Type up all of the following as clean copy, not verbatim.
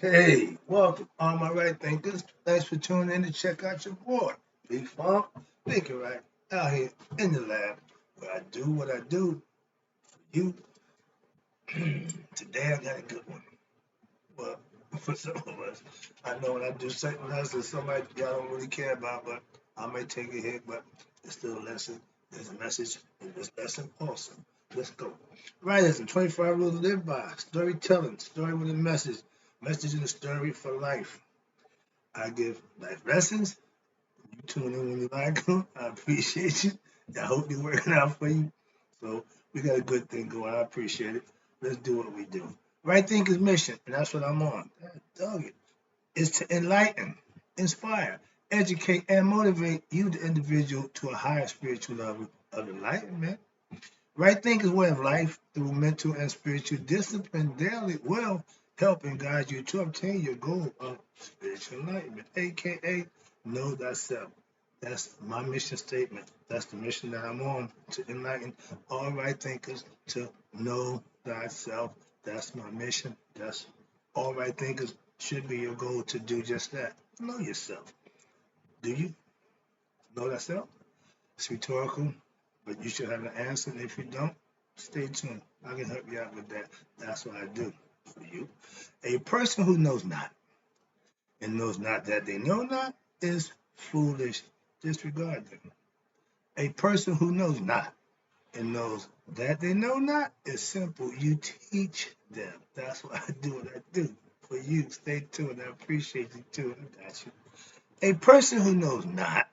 Hey, welcome, all my right thinkers. Thanks for tuning in to check out your boy, Big Funk, thinking right, out here in the lab, where I do what I do for you. Today I got a good one. Well, for some of us, I know when I do something else that somebody y'all don't really care about, but I may take a hit, but it's still a lesson. There's a message in this lesson also. Let's go. Writing 25 rules to live by. Storytelling, story with a message. Message in the story for life. I give life lessons. You tune in when you like them. I appreciate you. I hope you're working out for you. So we got a good thing going. I appreciate it. Let's do what we do. Right Thinker's mission, and that's what I'm on. Dog it. Is to enlighten, inspire, educate, and motivate you, the individual, to a higher spiritual level of enlightenment. Right Thinker's way of life through mental and spiritual discipline daily will help and guide you to obtain your goal of spiritual enlightenment, aka know thyself. That's my mission statement. That's the mission that I'm on, to enlighten all right thinkers to know thyself. That's my mission. That's all right thinkers should be your goal, to do just that. Know yourself. Do you know thyself? It's rhetorical, but you should have an answer. And if you don't, stay tuned. I can help you out with that. That's what I do for you. A person who knows not and knows not that they know not is foolish. Disregard them. A person who knows not and knows that they know not is simple. You teach them. That's what I do. What I do for you. Stay tuned. I appreciate you too. I got you. A person who knows not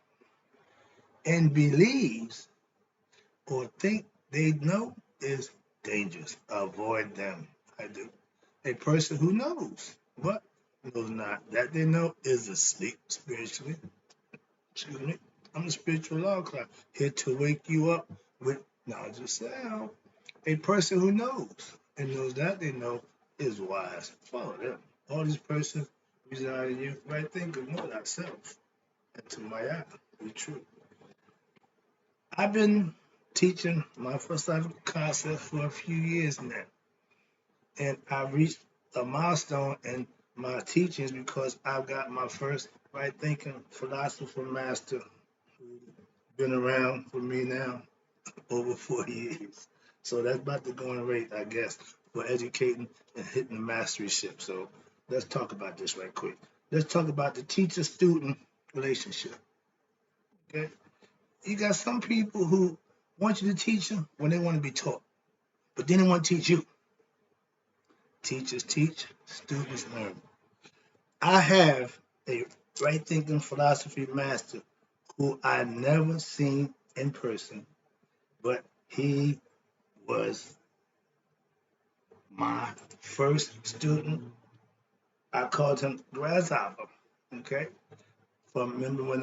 and believes or think they know is dangerous. Avoid them. I do. A person who knows but knows not that they know is asleep spiritually. Excuse me. I'm a spiritual law clock here to wake you up with knowledge of self. A person who knows and knows that they know is wise. Follow them. All these persons reside in you. Right think of know thyself. And to my eye, be true. I've been teaching my philosophical concept for a few years now, and I reached a milestone in my teachings because I've got my first right thinking philosopher master who's been around for me now over 40 years. So that's about the going rate, I guess, for educating and hitting the masteryship. So let's talk about this right quick. Let's talk about the teacher-student relationship. Okay, you got some people who want you to teach them when they want to be taught, but then they want to teach you. Teachers teach, students learn. I have a right thinking philosophy master who I never seen in person, but he was my first student. I called him Grasshopper. Okay, from remember when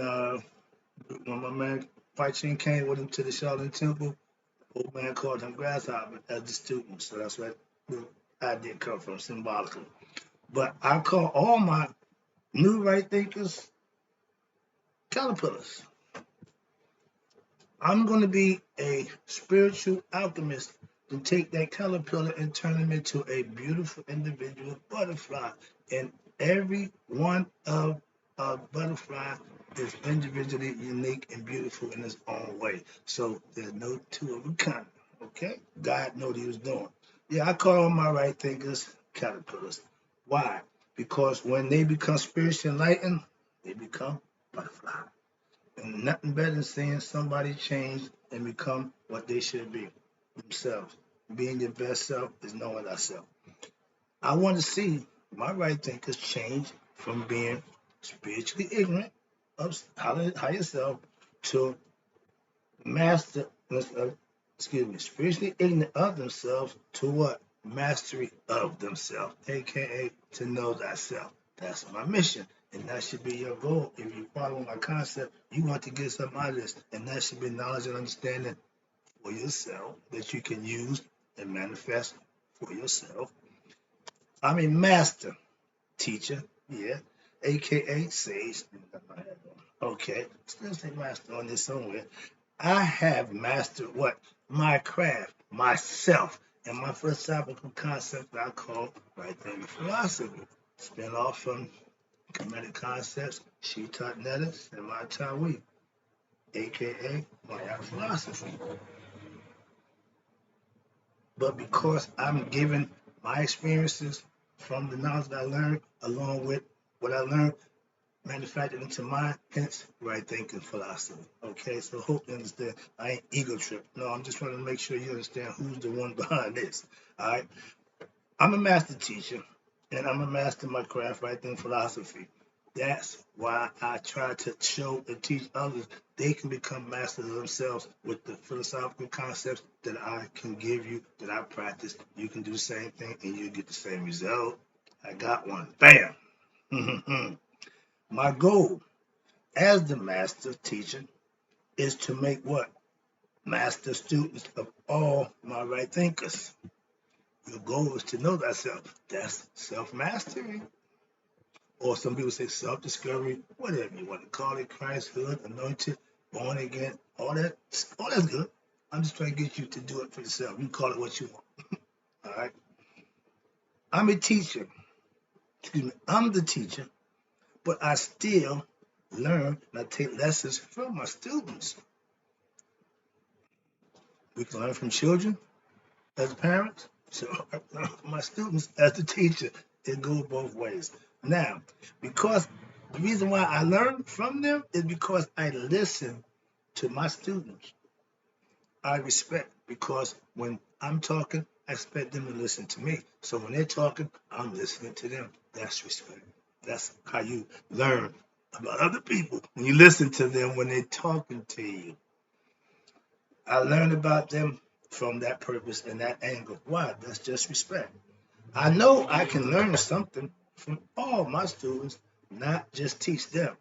my man White Chin came with him to the Charlotte Temple, old man called him Grasshopper as the student. So that's where the idea come from symbolically. But I call all my new right thinkers caterpillars. I'm going to be a spiritual alchemist to take that caterpillar and turn him into a beautiful individual butterfly. And every one of a butterfly is individually unique and beautiful in its own way. So there's no two of a kind. Okay? God knew what he was doing. Yeah, I call all my right thinkers caterpillars. Why? Because when they become spiritually enlightened, they become butterflies. And nothing better than seeing somebody change and become what they should be themselves. Being your best self is knowing thyself. I want to see my right thinkers change from being spiritually ignorant of higher self to master, spiritually ignorant of themselves to what? Mastery of themselves, aka to know thyself. That's my mission. And that should be your goal. If you follow my concept, you want to get something out of this. And that should be knowledge and understanding for yourself that you can use and manifest for yourself. I'm a master teacher, yeah, aka sage. Okay, still say master on this somewhere. I have mastered what? My craft, myself, and my philosophical concept that I call right thinking philosophy. spin off from Comedic Concepts, She Taught Nettis, and My Tawi, aka my philosophy. But because I'm giving my experiences from the knowledge that I learned, along with what I learned, manufactured into my hence right thinking philosophy. Okay, so hope you understand. I ain't ego trip. No, I'm just trying to make sure you understand who's the one behind this. All right, I'm a master teacher, and I'm a master in my craft right thinking philosophy. That's why I try to show and teach others they can become masters of themselves with the philosophical concepts that I can give you, that I practice. You can do the same thing and you get the same result. I got one. Bam. My goal as the master teacher is to make what? Master students of all my right thinkers. Your goal is to know thyself. That's self-mastery. Or some people say self-discovery, whatever you want to call it, Christhood, anointed, born again, all that's good. I'm just trying to get you to do it for yourself. You can call it what you want. All right. I'm a teacher. Excuse me. I'm the teacher, but I still learn and I take lessons from my students. We can learn from children as parents. So I learn from my students as the teacher. It goes both ways. Now, because the reason why I learn from them is because I listen to my students. I respect because when I'm talking, I expect them to listen to me. So when they're talking, I'm listening to them. That's respect. That's how you learn about other people. When you listen to them when they're talking to you. I learned about them from that purpose and that angle. Why? That's just respect. I know I can learn something from all my students, not just teach them.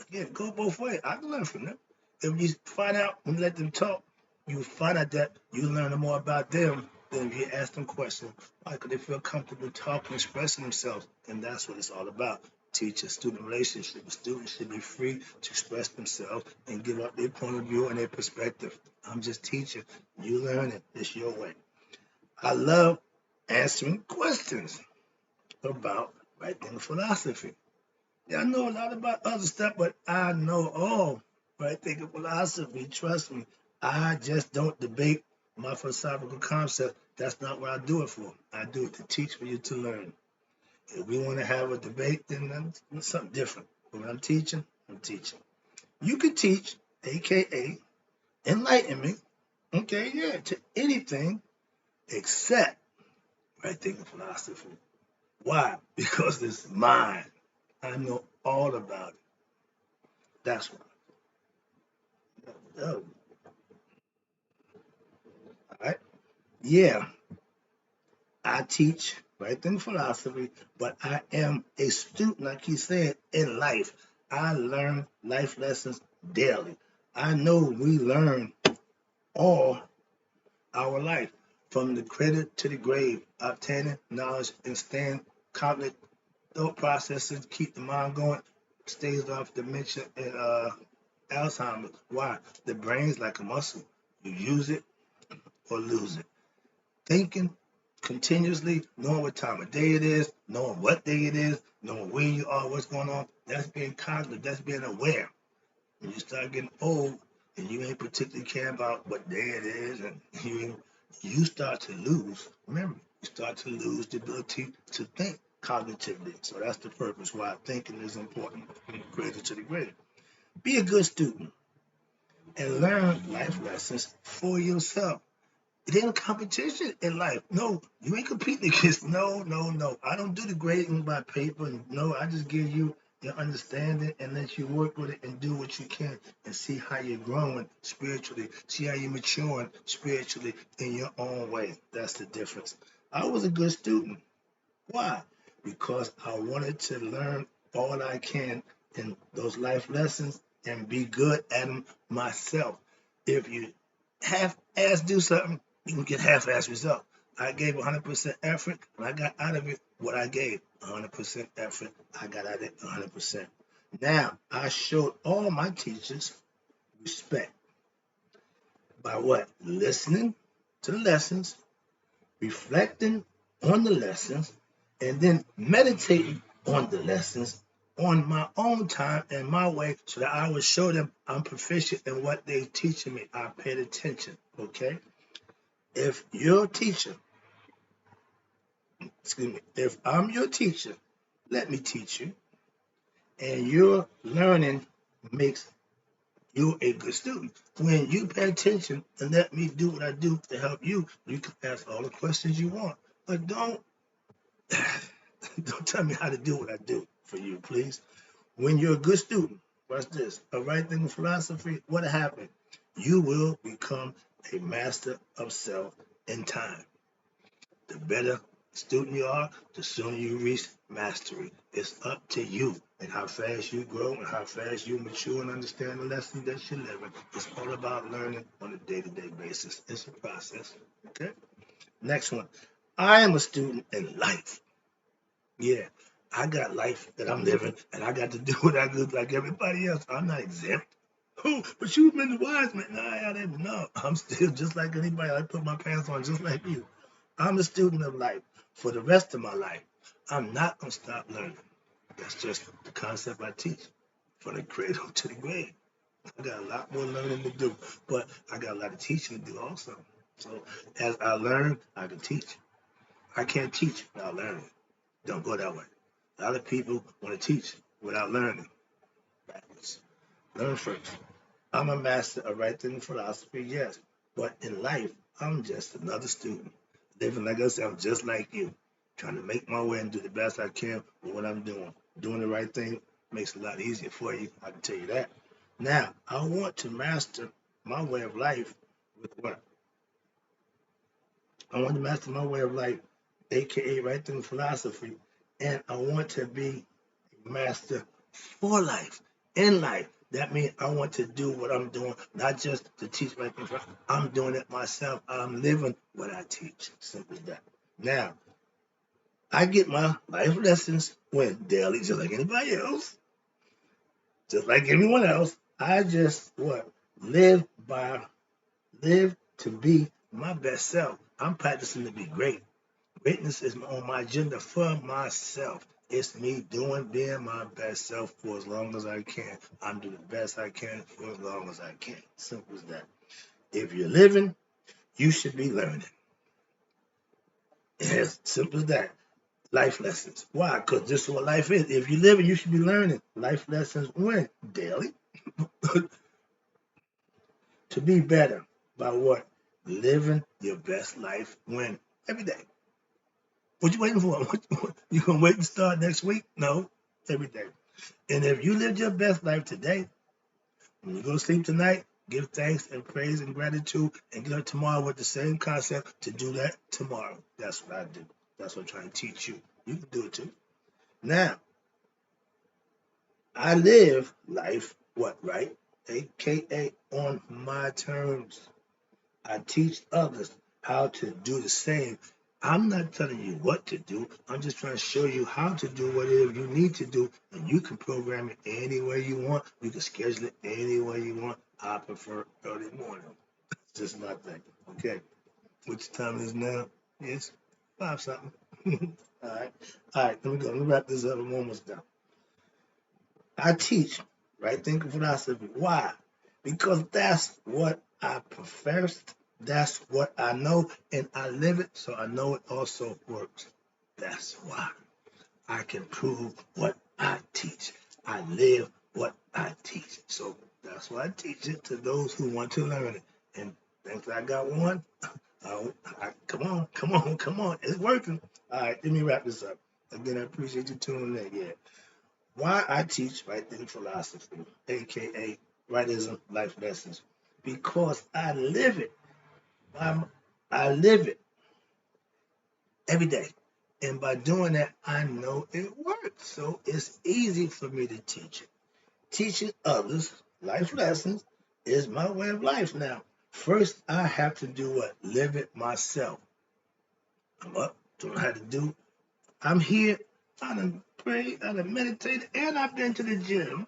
Again, go both ways. I can learn from them. If you find out when you let them talk, you find out that you learn more about them than if you ask them questions. Why? Because they feel comfortable talking, expressing themselves. And that's what it's all about. Teacher-student relationship. Students should be free to express themselves and give up their point of view and their perspective. I'm just teaching. You learn it. It's your way. I love answering questions about right thinking philosophy. Yeah, I know a lot about other stuff, but I know all right thinking philosophy. Trust me. I just don't debate my philosophical concept. That's not what I do it for. I do it to teach for you to learn. If we want to have a debate, then that's something different. But when I'm teaching, I'm teaching. You can teach, aka enlighten me, okay, yeah, to anything except right thinking philosophy. Why? Because it's mine. I know all about it. That's why. Oh, all right. Yeah, I teach right thinking philosophy, but I am a student, like he said, in life. I learn life lessons daily. I know we learn all our life, from the cradle to the grave, obtaining knowledge and staying cognitive thought processes, keep the mind going, stays off dementia and Alzheimer's. Why? The brain's like a muscle. You use it or lose it. Thinking continuously, knowing what time of day it is, knowing what day it is, knowing where you are, what's going on, that's being cognitive, that's being aware. When you start getting old and you ain't particularly care about what day it is, and you start to lose, remember, you start to lose the ability to think cognitively. So that's the purpose why thinking is important from the cradle to the grave. Be a good student and learn life lessons for yourself. It ain't a competition in life. No, you ain't competing against. No. I don't do the grading by paper. No, I just give you your understanding and let you work with it and do what you can and see how you're growing spiritually. See how you're maturing spiritually in your own way. That's the difference. I was a good student. Why? Because I wanted to learn all I can in those life lessons and be good at them myself. If you half-ass do something, you can get half-ass result. I gave 100% effort, and I got out of it what I gave. 100% effort, I got out of it 100%. Now, I showed all my teachers respect by what? Listening to the lessons, reflecting on the lessons, and then meditating on the lessons on my own time and my way so that I will show them I'm proficient in what they're teaching me. I paid attention, okay? If your teacher, excuse me, if I'm your teacher, let me teach you, and your learning makes you a good student. When you pay attention and let me do what I do to help you, you can ask all the questions you want. But don't don't tell me how to do what I do for you, please. When you're a good student, watch this, a right thinking philosophy, what happened? You will become a master of self in time. The better student you are, the sooner you reach mastery. It's up to you and how fast you grow and how fast you mature and understand the lessons that you're living. It's all about learning on a day-to-day basis. It's a process. Okay? Next one. I am a student in life. Yeah, I got life that I'm living, and I got to do what I do like everybody else. I'm not exempt. Oh, but you've been the wise man. Nah, I didn't know. I'm still just like anybody. I put my pants on just like you. I'm a student of life for the rest of my life. I'm not going to stop learning. That's just the concept I teach from the cradle to the grave. I got a lot more learning to do, but I got a lot of teaching to do also. So as I learn, I can teach. I can't teach without learning. Don't go that way. A lot of people want to teach without learning. Backwards. Learn first. I'm a master of right thinking philosophy, yes. But in life, I'm just another student. Living like I said, I'm just like you. Trying to make my way and do the best I can with what I'm doing. Doing the right thing makes it a lot easier for you, I can tell you that. Now, I want to master my way of life with what? I want to master my way of life, aka right thinking philosophy, and I want to be master for life, in life. That means I want to do what I'm doing, not just to teach my people. I'm doing it myself. I'm living what I teach. Simple as that. Now, I get my life lessons when daily, just like anybody else, just like everyone else. I just what live by live to be my best self. I'm practicing to be great. Greatness is on my agenda for myself. It's me being my best self for as long as I can. I'm doing the best I can for as long as I can. Simple as that. If you're living, you should be learning. It's simple as that. Life lessons. Why? Because this is what life is. If you're living, you should be learning. Life lessons when? Daily. To be better. By what? Living your best life when? Every day. What you waiting for? You gonna wait and start next week? No, every day. And if you lived your best life today, when you go to sleep tonight, give thanks and praise and gratitude, and get up tomorrow with the same concept to do that tomorrow. That's what I do. That's what I'm trying to teach you. You can do it too. Now, I live life what right, aka on my terms. I teach others how to do the same. I'm not telling you what to do. I'm just trying to show you how to do whatever you need to do. And you can program it any way you want. You can schedule it any way you want. I prefer early morning. It's just my thing. Okay. Which time it is now? It's 5 something. All right. All right. Let me go. Let me wrap this up. I'm almost done. I teach right thinking philosophy. Why? Because that's what I prefer. That's what I know, and I live it, so I know it also works. That's why I can prove what I teach. I live what I teach. So that's why I teach it to those who want to learn it. And thanks, I got one. Come on, come on, come on. It's working. All right, let me wrap this up. Again, I appreciate you tuning in. Yeah. Why I teach right thinking philosophy, aka rightism life lessons, because I live it. I live it every day, and by doing that, I know it works. So it's easy for me to teach it. Teaching others life lessons is my way of life now. First, I have to do what? Live it myself. I'm up, don't know how to do. I'm here. I done prayed, I done meditated, and I've been to the gym.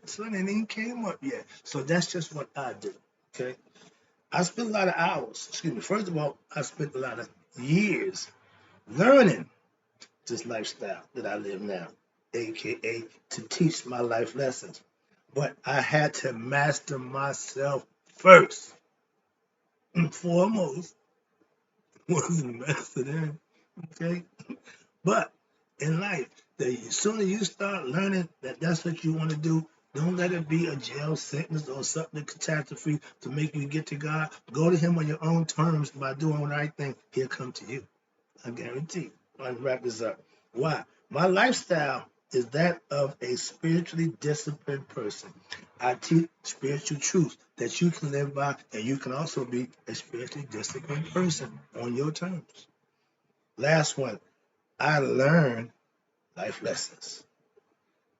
Sun ain't even came up yet. So that's just what I do. Okay. I spent a lot of hours. Excuse me. First of all, I spent a lot of years learning this lifestyle that I live now, aka to teach my life lessons. But I had to master myself first and foremost. Wasn't master them, okay? But in life, the sooner you start learning that that's what you want to do, don't let it be a jail sentence or something catastrophe to make you get to God. Go to Him on your own terms by doing the right thing. He'll come to you. I guarantee. I'll wrap this up. Why? My lifestyle is that of a spiritually disciplined person. I teach spiritual truths that you can live by, and you can also be a spiritually disciplined person on your terms. Last one, I learn life lessons.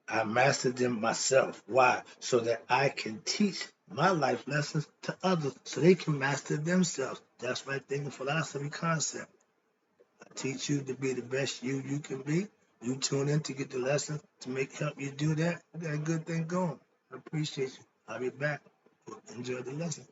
I mastered them myself. Why? So that I can teach my life lessons to others so they can master themselves. That's my thinking philosophy concept. I teach you to be the best you can be. You tune in to get the lesson to help you do that. You got a good thing going. I appreciate you. I'll be back. Enjoy the lesson.